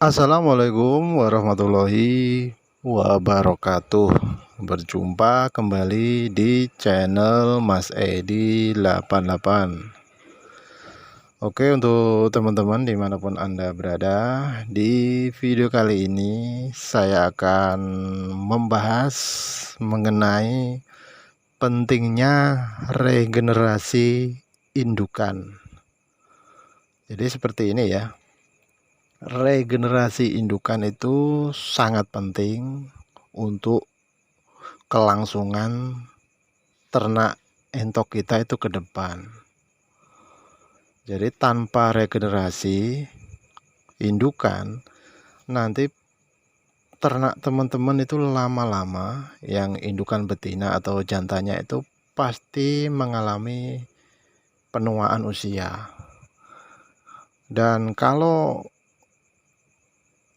Assalamualaikum warahmatullahi wabarakatuh. Berjumpa kembali di channel Mas Edi 88. Oke, untuk teman-teman dimanapun Anda berada, di video kali ini saya akan membahas mengenai pentingnya regenerasi indukan. Jadi seperti ini ya. Regenerasi indukan itu sangat penting untuk kelangsungan ternak entok kita itu ke depan. Jadi tanpa regenerasi indukan, nanti ternak teman-teman itu lama-lama yang indukan betina atau jantannya itu pasti mengalami penuaan usia. Dan kalau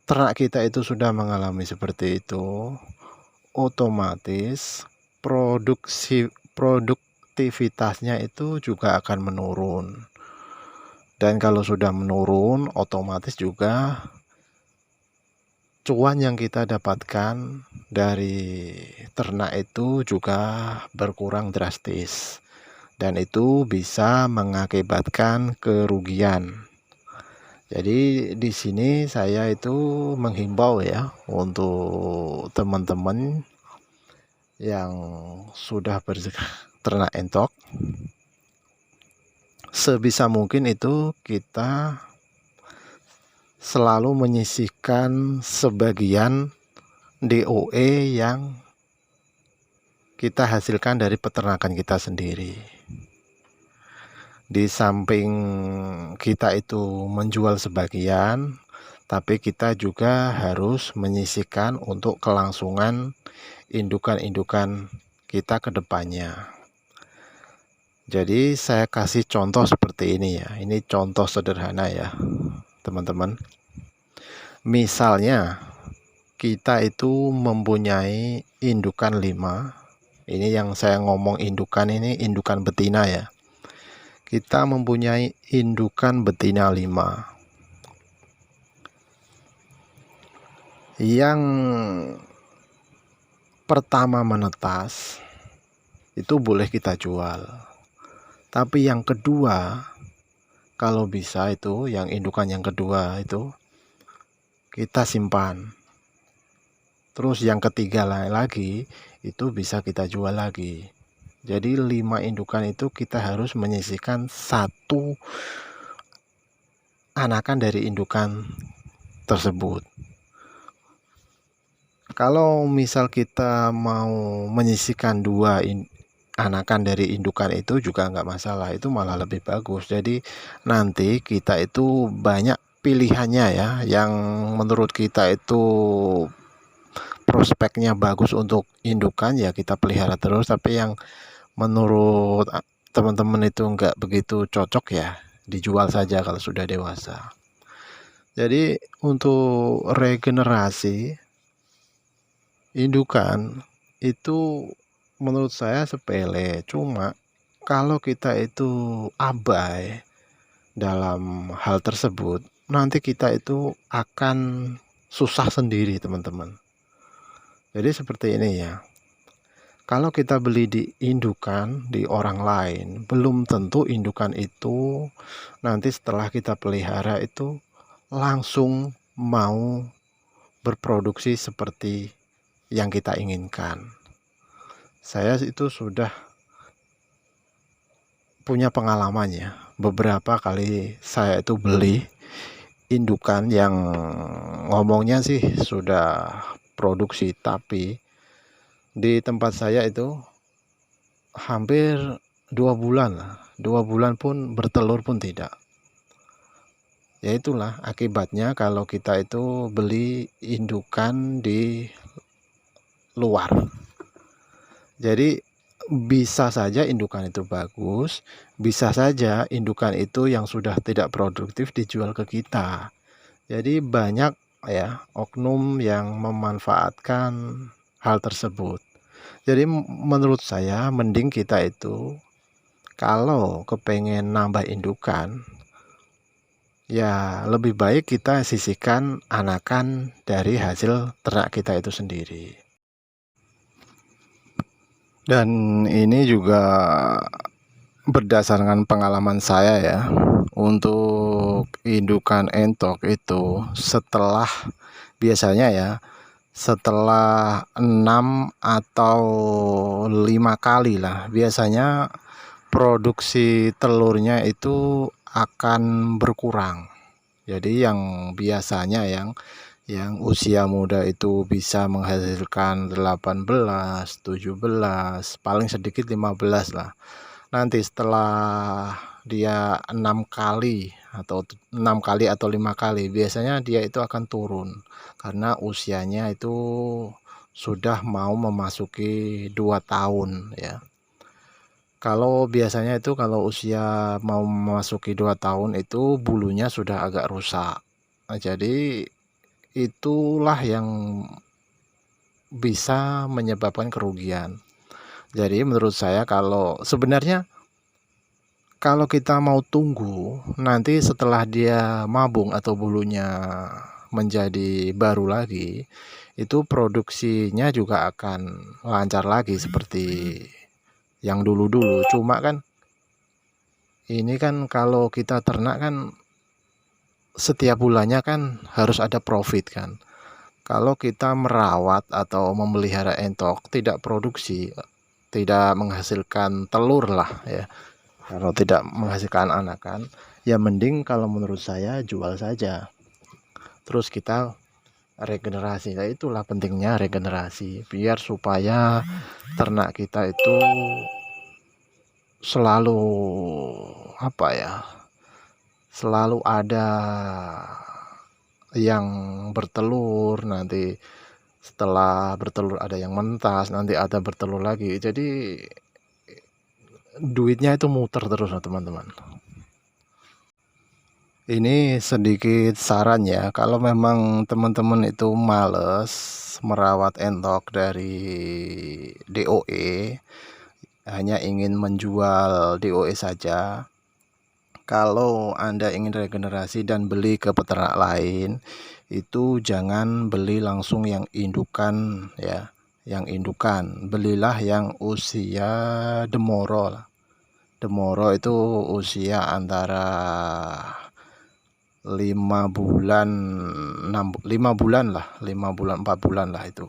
ternak kita itu sudah mengalami seperti itu, otomatis produktivitasnya itu juga akan menurun. Dan kalau sudah menurun, otomatis juga cuan yang kita dapatkan dari ternak itu juga berkurang drastis. Dan itu bisa mengakibatkan kerugian. Jadi di sini saya itu menghimbau ya untuk teman-teman yang sudah berternak entok, sebisa mungkin itu kita selalu menyisihkan sebagian DOE yang kita hasilkan dari peternakan kita sendiri. Di samping kita itu menjual sebagian, tapi kita juga harus menyisihkan untuk kelangsungan indukan-indukan kita ke depannya. Jadi saya kasih contoh seperti ini ya. Ini contoh sederhana ya, teman-teman. Misalnya kita itu mempunyai indukan 5. Ini yang saya ngomong indukan ini indukan betina ya. Kita mempunyai indukan betina 5 yang pertama menetas, itu boleh kita jual. Tapi yang kedua, kalau bisa itu yang indukan yang kedua itu kita simpan. Terus yang ketiga lagi itu bisa kita jual lagi. Jadi 5 indukan itu kita harus menyisihkan 1 anakan dari indukan tersebut. Kalau misal kita mau menyisihkan 2 anakan dari indukan itu juga nggak masalah, itu malah lebih bagus. Jadi nanti kita itu banyak pilihannya ya, yang menurut kita itu prospeknya bagus untuk indukan ya kita pelihara terus, tapi yang menurut teman-teman itu nggak begitu cocok ya dijual saja kalau sudah dewasa. Jadi untuk regenerasi indukan itu menurut saya sepele, cuma kalau kita itu abai dalam hal tersebut, nanti kita itu akan susah sendiri teman-teman. Jadi seperti ini ya. Kalau kita beli di indukan di orang lain, belum tentu indukan itu nanti setelah kita pelihara itu langsung mau berproduksi seperti yang kita inginkan. Saya itu sudah punya pengalamannya. Beberapa kali saya itu beli indukan yang ngomongnya sih sudah produksi, tapi di tempat saya itu hampir 2 bulan lah. 2 bulan pun bertelur pun tidak. Ya itulah akibatnya kalau kita itu beli indukan di luar. Jadi bisa saja indukan itu bagus, bisa saja indukan itu yang sudah tidak produktif dijual ke kita. Jadi banyak ya oknum yang memanfaatkan hal tersebut. Jadi menurut saya mending kita itu kalau kepengen nambah indukan, ya lebih baik kita sisihkan anakan dari hasil ternak kita itu sendiri. Dan ini juga berdasarkan pengalaman saya ya, untuk indukan entok itu biasanya ya setelah 6 atau 5 kali lah biasanya produksi telurnya itu akan berkurang. Jadi yang biasanya yang usia muda itu bisa menghasilkan 18, 17, paling sedikit 15 lah. Nanti setelah dia 6 kali atau 5 kali biasanya dia itu akan turun karena usianya itu sudah mau memasuki 2 tahun ya. Kalau biasanya itu kalau usia mau memasuki 2 tahun itu bulunya sudah agak rusak. Nah, jadi itulah yang bisa menyebabkan kerugian. Jadi menurut saya sebenarnya kalau kita mau tunggu nanti setelah dia mabung atau bulunya menjadi baru lagi, itu produksinya juga akan lancar lagi seperti yang dulu-dulu. Cuma kan ini kan kalau kita ternak kan setiap bulannya kan harus ada profit kan. Kalau kita merawat atau memelihara entok tidak produksi, tidak menghasilkan telur lah ya. Kalau tidak menghasilkan anakan, ya mending kalau menurut saya jual saja. Terus kita regenerasi. Nah, itulah pentingnya regenerasi biar supaya ternak kita itu selalu apa ya? Selalu ada yang bertelur, nanti setelah bertelur ada yang mentas, nanti ada bertelur lagi. Jadi duitnya itu muter terus teman-teman. Ini sedikit saran ya, kalau memang teman-teman itu males merawat entok dari DOE, hanya ingin menjual DOE saja. Kalau Anda ingin regenerasi dan beli ke peternak lain, itu jangan beli langsung yang indukan ya, yang indukan. Belilah yang usia demoro lah. Demoro itu usia antara 5 bulan 5 bulan lah, 5 bulan 4 bulan lah itu.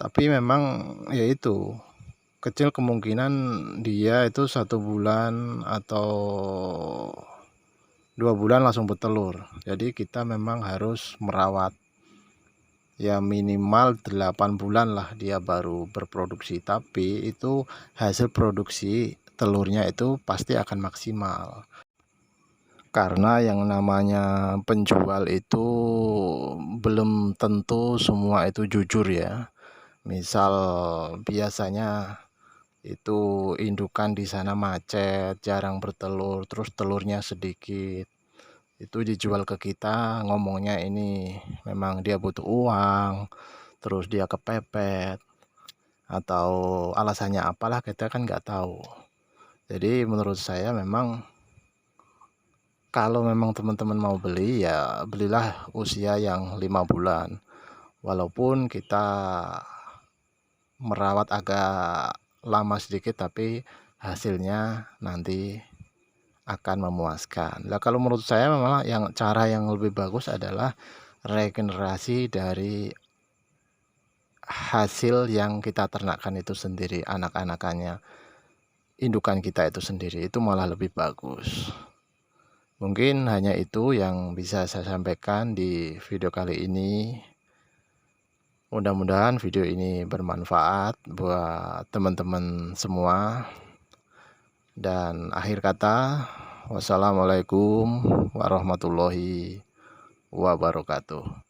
Tapi memang ya itu kecil kemungkinan dia itu 1 bulan atau 2 bulan langsung bertelur. Jadi kita memang harus merawat ya minimal 8 bulan lah dia baru berproduksi. Tapi itu hasil produksi telurnya itu pasti akan maksimal. Karena yang namanya penjual itu belum tentu semua itu jujur ya. Misal biasanya itu indukan di sana macet, jarang bertelur, terus telurnya sedikit. Itu dijual ke kita ngomongnya ini memang dia butuh uang, terus dia kepepet atau alasannya apalah kita kan nggak tahu. Jadi menurut saya memang kalau memang teman-teman mau beli ya belilah usia yang 5 bulan. Walaupun kita merawat agak lama sedikit tapi hasilnya nanti akan memuaskan. Nah, kalau menurut saya memang cara yang lebih bagus adalah regenerasi dari hasil yang kita ternakkan itu sendiri, anak-anakannya, indukan kita itu sendiri, itu malah lebih bagus. Mungkin hanya itu yang bisa saya sampaikan di video kali ini. Mudah-mudahan video ini bermanfaat buat teman-teman semua. Dan akhir kata, wassalamualaikum warahmatullahi wabarakatuh.